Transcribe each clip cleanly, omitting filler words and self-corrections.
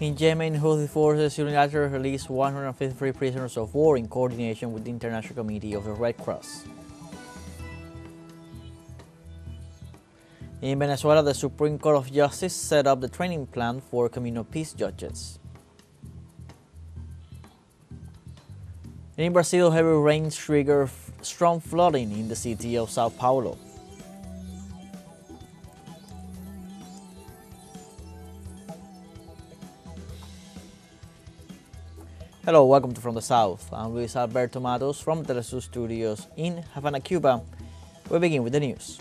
In Yemen, Houthi forces unilaterally released 153 prisoners of war in coordination with the International Committee of the Red Cross. In Venezuela, the Supreme Court of Justice set up the training plan for communal peace judges. In Brazil, heavy rains triggered strong flooding in the city of Sao Paulo. Hello, welcome to From the South. I'm Luis Alberto Matos from teleSUR studios in Havana, Cuba. We begin with the news.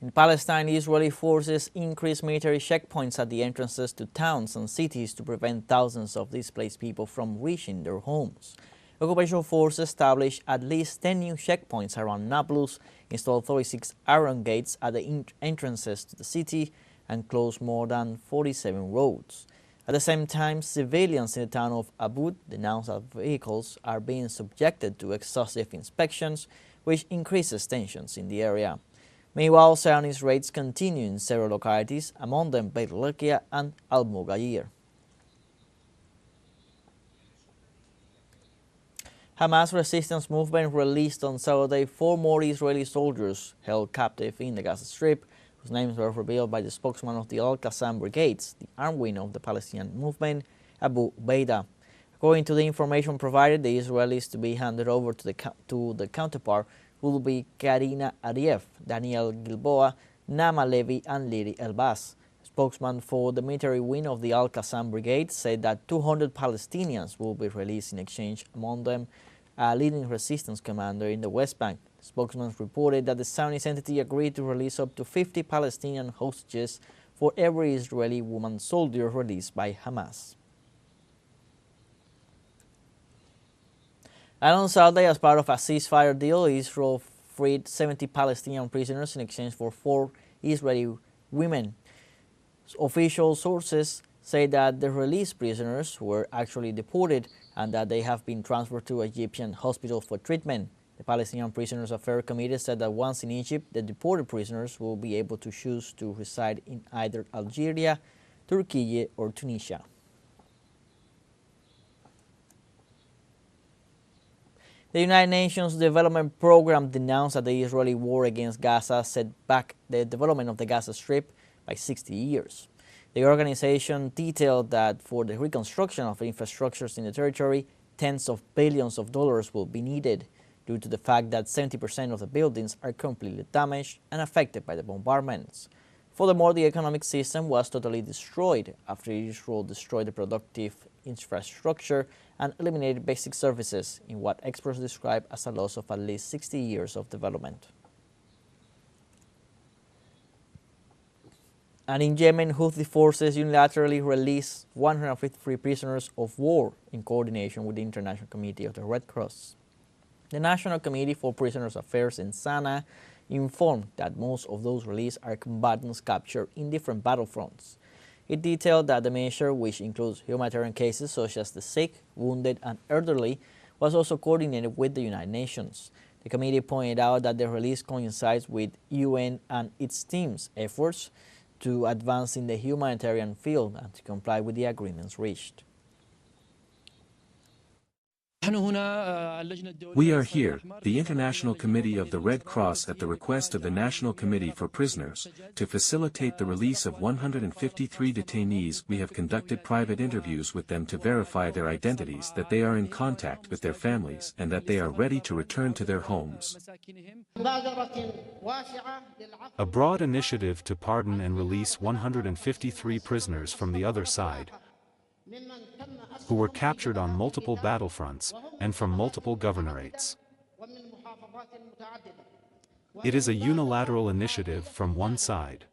In Palestine, Israeli forces increased military checkpoints at the entrances to towns and cities to prevent thousands of displaced people from reaching their homes. Occupation forces established at least 10 new checkpoints around Nablus, installed 36 iron gates at the entrances to the city, and closed more than 47 roads. At the same time, civilians in the town of Abud denounced that vehicles are being subjected to exhaustive inspections, which increases tensions in the area. Meanwhile, Zionist raids continue in several localities, among them Beit Lakia and Al-Mughayir. Hamas resistance movement released on Saturday 4 more Israeli soldiers held captive in the Gaza Strip, whose names were revealed by the spokesman of the Al-Qassam Brigades, the armed wing of the Palestinian movement, Abu Ubaidah. According to the information provided, the Israelis to be handed over to the counterpart will be Karina Ariev, Daniel Gilboa, Nama Levy, and Liri Elbaz. A spokesman for the military wing of the Al-Qassam Brigade said that 200 Palestinians will be released in exchange, among them a leading resistance commander in the West Bank. The spokesman reported that the Zionist entity agreed to release up to 50 Palestinian hostages for every Israeli woman soldier released by Hamas. And on Saturday, as part of a ceasefire deal, Israel freed 70 Palestinian prisoners in exchange for 4 Israeli women. Official sources say that the released prisoners were actually deported and that they have been transferred to an Egyptian hospital for treatment. The Palestinian Prisoners Affairs Committee said that once in Egypt, the deported prisoners will be able to choose to reside in either Algeria, Turkey, or Tunisia. The United Nations Development Program denounced that the Israeli war against Gaza set back the development of the Gaza Strip by 60 years. The organization detailed that for the reconstruction of infrastructures in the territory, tens of billions of dollars will be needed due to the fact that 70% of the buildings are completely damaged and affected by the bombardments. Furthermore, the economic system was totally destroyed after Israel destroyed the productive infrastructure and eliminated basic services in what experts describe as a loss of at least 60 years of development. And in Yemen, Houthi forces unilaterally released 153 prisoners of war in coordination with the International Committee of the Red Cross. The National Committee for Prisoners' Affairs in Sana'a informed that most of those released are combatants captured in different battlefronts. It detailed that the measure, which includes humanitarian cases such as the sick, wounded, and elderly, was also coordinated with the United Nations. The committee pointed out that the release coincides with UN and its team's efforts to advance in the humanitarian field and to comply with the agreements reached. We are here, the International Committee of the Red Cross at the request of the National Committee for Prisoners, to facilitate the release of 153 detainees. We have conducted private interviews with them to verify their identities, that they are in contact with their families, and that they are ready to return to their homes. A broad initiative to pardon and release 153 prisoners from the other side, who were captured on multiple battlefronts, and from multiple governorates. It is a unilateral initiative from one side.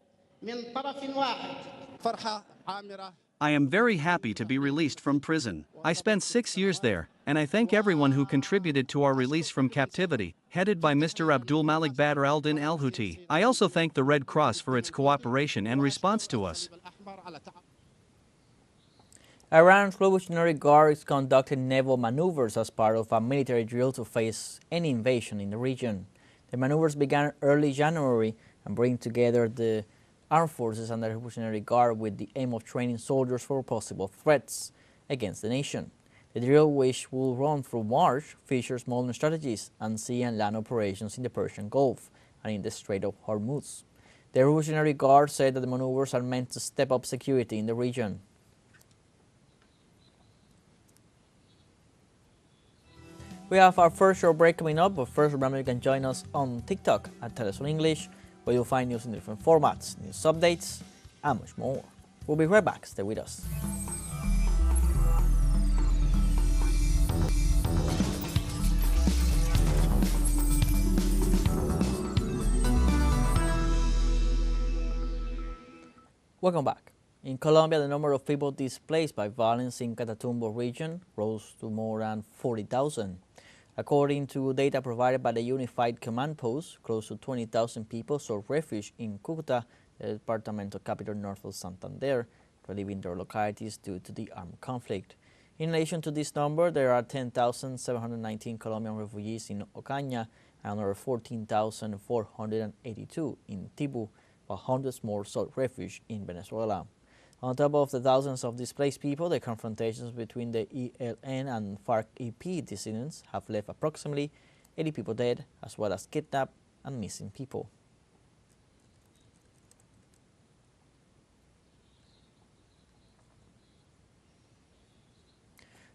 I am very happy to be released from prison. I spent 6 years there, and I thank everyone who contributed to our release from captivity, headed by Mr. Abdul Malik Badr al-Din al-Houthi. I also thank the Red Cross for its cooperation and response to us. Iran's Revolutionary Guard is conducting naval maneuvers as part of a military drill to face any invasion in the region. The maneuvers began early January and bring together the armed forces and the Revolutionary Guard with the aim of training soldiers for possible threats against the nation. The drill, which will run through March, features modern strategies and sea and land operations in the Persian Gulf and in the Strait of Hormuz. The Revolutionary Guard said that the maneuvers are meant to step up security in the region. We have our first short break coming up, but first remember you can join us on TikTok at teleSUR English, where you'll find news in different formats, news updates, and much more. We'll be right back. Stay with us. Welcome back. In Colombia, the number of people displaced by violence in Catatumbo region rose to more than 40,000. According to data provided by the Unified Command Post, close to 20,000 people sought refuge in Cúcuta, the departmental capital north of Santander, to live in their localities due to the armed conflict. In relation to this number, there are 10,719 Colombian refugees in Ocaña and another 14,482 in Tibu, while hundreds more sought refuge in Venezuela. On top of the thousands of displaced people, the confrontations between the ELN and FARC-EP dissidents have left approximately 80 people dead, as well as kidnapped and missing people.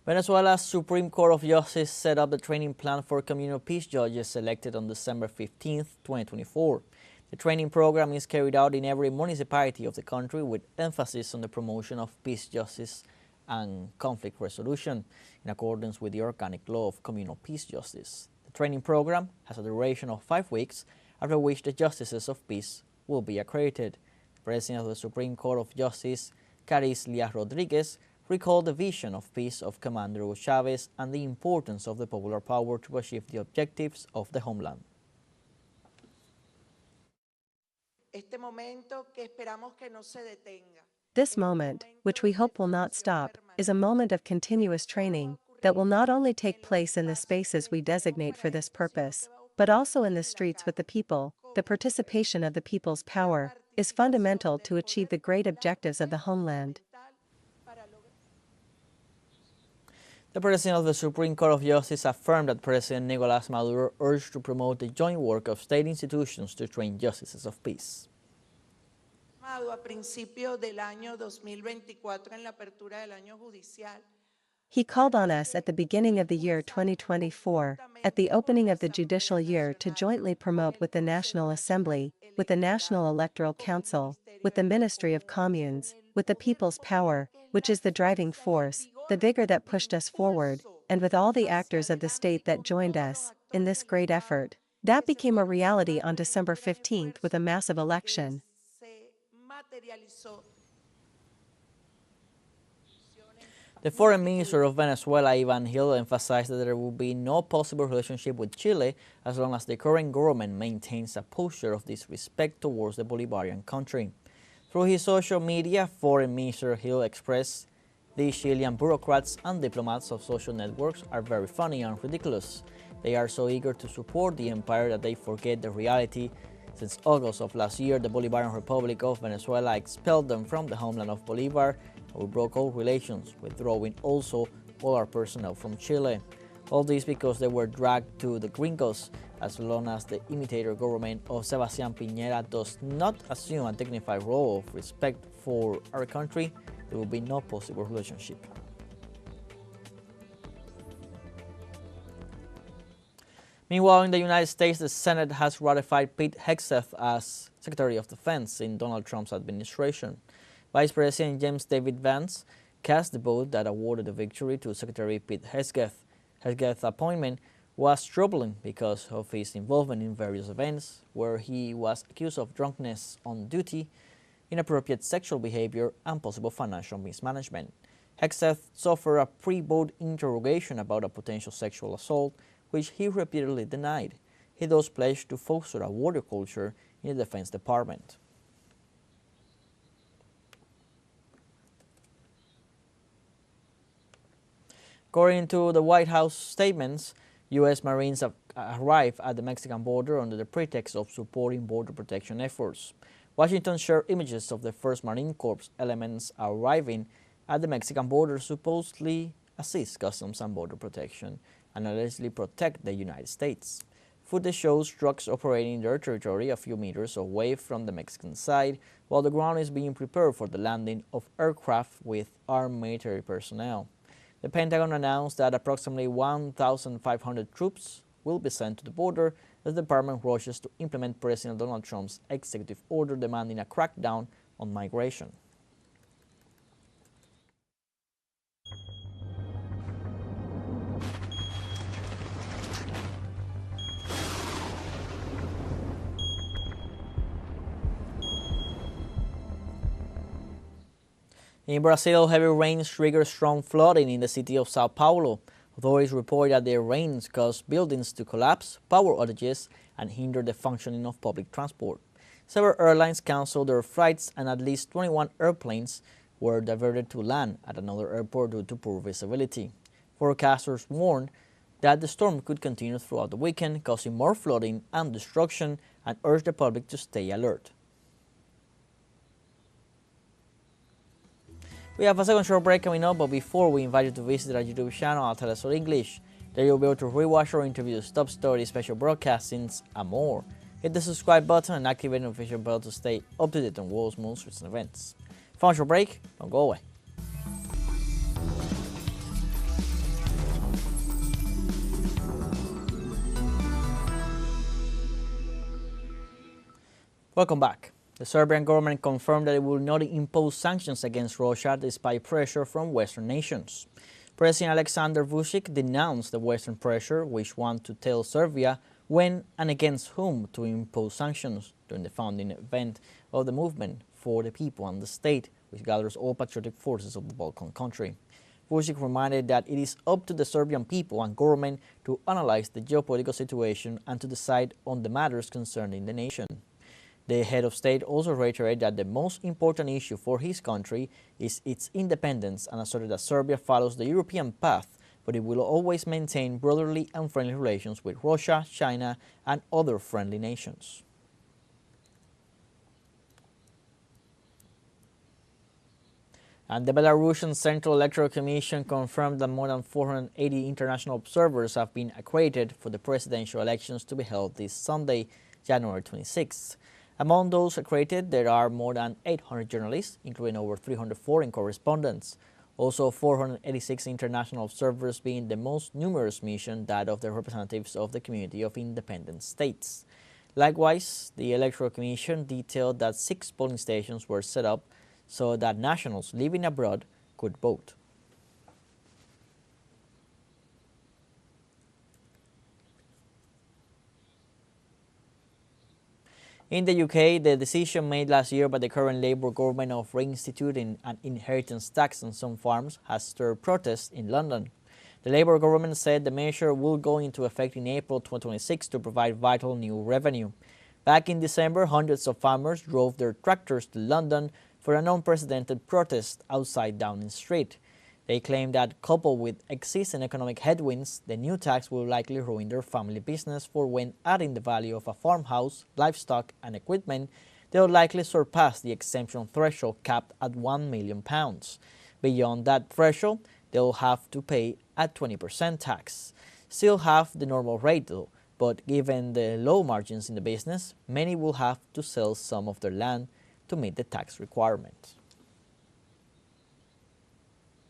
Venezuela's Supreme Court of Justice set up the training plan for communal peace judges elected on December 15, 2024. The training program is carried out in every municipality of the country with emphasis on the promotion of peace, justice, and conflict resolution in accordance with the organic law of communal peace justice. The training program has a duration of 5 weeks, after which the justices of peace will be accredited. The President of the Supreme Court of Justice, Caris Lias Rodriguez, recalled the vision of peace of Commander Hugo Chavez and the importance of the popular power to achieve the objectives of the homeland. This moment, which we hope will not stop, is a moment of continuous training that will not only take place in the spaces we designate for this purpose, but also in the streets with the people. The participation of the people's power is fundamental to achieve the great objectives of the homeland. The President of the Supreme Court of Justice affirmed that President Nicolás Maduro urged to promote the joint work of state institutions to train justices of peace. He called on us at the beginning of the year 2024, at the opening of the judicial year, to jointly promote with the National Assembly, with the National Electoral Council, with the Ministry of Communes, with the people's power, which is the driving force, the vigor that pushed us forward, and with all the actors of the state that joined us in this great effort. That became a reality on December 15th with a massive election. The Foreign Minister of Venezuela, Ivan Gil, emphasized that there will be no possible relationship with Chile as long as the current government maintains a posture of disrespect towards the Bolivarian country. Through his social media, Foreign Minister Gil expressed, "These Chilean bureaucrats and diplomats of social networks are very funny and ridiculous. They are so eager to support the empire that they forget the reality. Since August of last year, the Bolivarian Republic of Venezuela expelled them from the homeland of Bolivar, and we broke all relations, withdrawing also all our personnel from Chile. All this because they were dragged to the gringos. As long as the imitator government of Sebastián Piñera does not assume a dignified role of respect for our country, there will be no possible relationship." Meanwhile, in the United States, the Senate has ratified Pete Hegseth as Secretary of Defense in Donald Trump's administration. Vice President James David Vance cast the vote that awarded the victory to Secretary Pete Hegseth. Hegseth's appointment was troubling because of his involvement in various events where he was accused of drunkenness on duty, inappropriate sexual behavior, and possible financial mismanagement. Hegseth suffered a pre-vote interrogation about a potential sexual assault, which he repeatedly denied. He thus pledged to foster a warrior culture in the Defense Department. According to the White House statements, U.S. Marines have arrived at the Mexican border under the pretext of supporting border protection efforts. Washington shared images of the 1st Marine Corps elements arriving at the Mexican border, supposedly assist Customs and Border Protection and allegedly protect the United States. Footage shows trucks operating in their territory a few meters away from the Mexican side, while the ground is being prepared for the landing of aircraft with armed military personnel. The Pentagon announced that approximately 1,500 troops will be sent to the border as the department rushes to implement President Donald Trump's executive order demanding a crackdown on migration. In Brazil, heavy rains triggered strong flooding in the city of Sao Paulo. Authorities report that the rains caused buildings to collapse, power outages, and hindered the functioning of public transport. Several airlines canceled their flights and at least 21 airplanes were diverted to land at another airport due to poor visibility. Forecasters warned that the storm could continue throughout the weekend, causing more flooding and destruction, and urged the public to stay alert. We have a second short break coming up, but before we invite you to visit our YouTube channel at teleSUR English. There you'll be able to rewatch our interviews, top stories, special broadcastings, and more. Hit the subscribe button and activate the notification bell to stay up to date on world's most recent events. Final short break, don't go away. Welcome back. The Serbian government confirmed that it will not impose sanctions against Russia despite pressure from Western nations. President Alexander Vučić denounced the Western pressure, which want to tell Serbia when and against whom to impose sanctions during the founding event of the Movement for the People and the State, which gathers all patriotic forces of the Balkan country. Vučić reminded that it is up to the Serbian people and government to analyze the geopolitical situation and to decide on the matters concerning the nation. The head of state also reiterated that the most important issue for his country is its independence and asserted that Serbia follows the European path, but it will always maintain brotherly and friendly relations with Russia, China, and other friendly nations. And the Belarusian Central Electoral Commission confirmed that more than 480 international observers have been accredited for the presidential elections to be held this Sunday, January 26th. Among those accredited, there are more than 800 journalists, including over 300 foreign correspondents. Also, 486 international observers being the most numerous mission, that of the representatives of the community of independent states. Likewise, the Electoral Commission detailed that 6 polling stations were set up so that nationals living abroad could vote. In the UK, the decision made last year by the current Labour government of reinstituting an inheritance tax on some farms has stirred protests in London. The Labour government said the measure will go into effect in April 2026 to provide vital new revenue. Back in December, hundreds of farmers drove their tractors to London for an unprecedented protest outside Downing Street. They claim that, coupled with existing economic headwinds, the new tax will likely ruin their family business, for when adding the value of a farmhouse, livestock and equipment, they will likely surpass the exemption threshold capped at £1 million. Beyond that threshold, they will have to pay a 20% tax. Still half the normal rate though, but given the low margins in the business, many will have to sell some of their land to meet the tax requirement.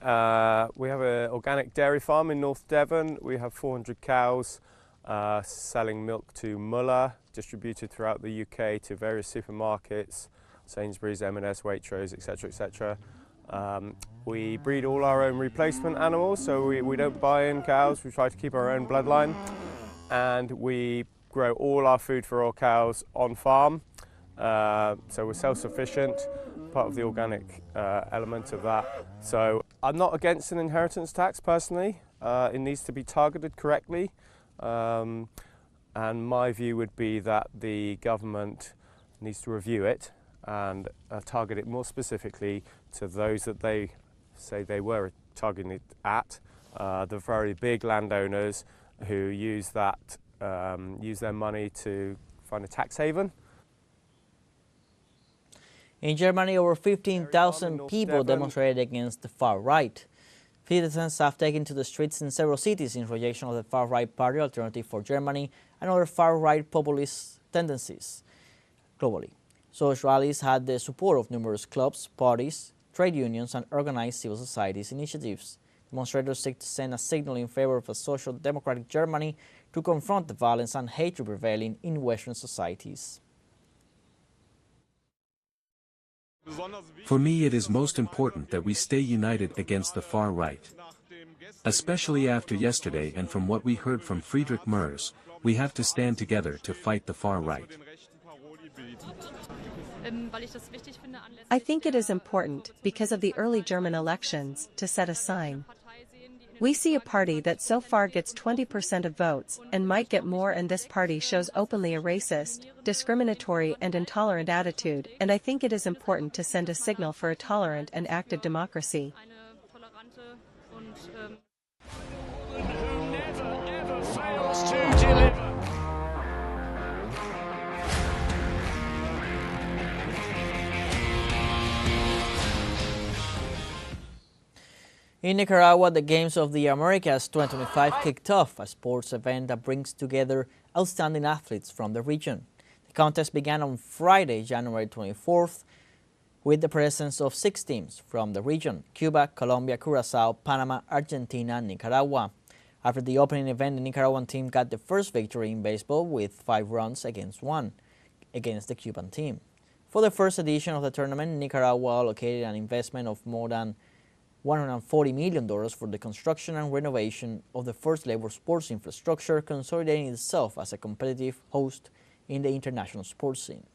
We have an organic dairy farm in North Devon. We have 400 cows selling milk to Muller, distributed throughout the UK to various supermarkets, Sainsbury's, M&S, Waitrose, etc, etc. We breed all our own replacement animals, so we don't buy in cows. We try to keep our own bloodline, and we grow all our food for our cows on farm. So we're self-sufficient, part of the organic element of that. So I'm not against an inheritance tax personally. It needs to be targeted correctly, and my view would be that the government needs to review it and target it more specifically to those that they say they were targeting it at, the very big landowners who use their money to find a tax haven. In Germany, over 15,000 people demonstrated against the far right. Citizens have taken to the streets in several cities in rejection of the far-right party Alternative for Germany and other far-right populist tendencies globally. Such rallies had the support of numerous clubs, parties, trade unions, and organized civil societies initiatives. Demonstrators seek to send a signal in favor of a social democratic Germany to confront the violence and hatred prevailing in Western societies. For me, it is most important that we stay united against the far right. Especially after yesterday and from what we heard from Friedrich Merz, we have to stand together to fight the far right. I think it is important, because of the early German elections, to set a sign. We see a party that so far gets 20% of votes and might get more, and this party shows openly a racist, discriminatory and intolerant attitude, and I think it is important to send a signal for a tolerant and active democracy. In Nicaragua, the Games of the Americas 2025 kicked off, a sports event that brings together outstanding athletes from the region. The contest began on Friday, January 24th, with the presence of 6 teams from the region: Cuba, Colombia, Curacao, Panama, Argentina, and Nicaragua. After the opening event, the Nicaraguan team got the first victory in baseball with 5 runs against 1 against the Cuban team. For the first edition of the tournament, Nicaragua allocated an investment of more than $140 million for the construction and renovation of the first-level sports infrastructure, consolidating itself as a competitive host in the international sports scene.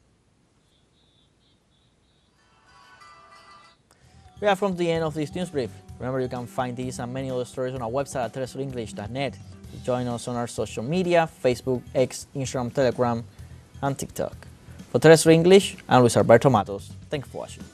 We have come to the end of this news brief. Remember, you can find these and many other stories on our website at telesurenglish.net. Join us on our social media: Facebook, X, Instagram, Telegram, and TikTok. For Telesur English, I'm Luis Alberto Matos. Thanks for watching.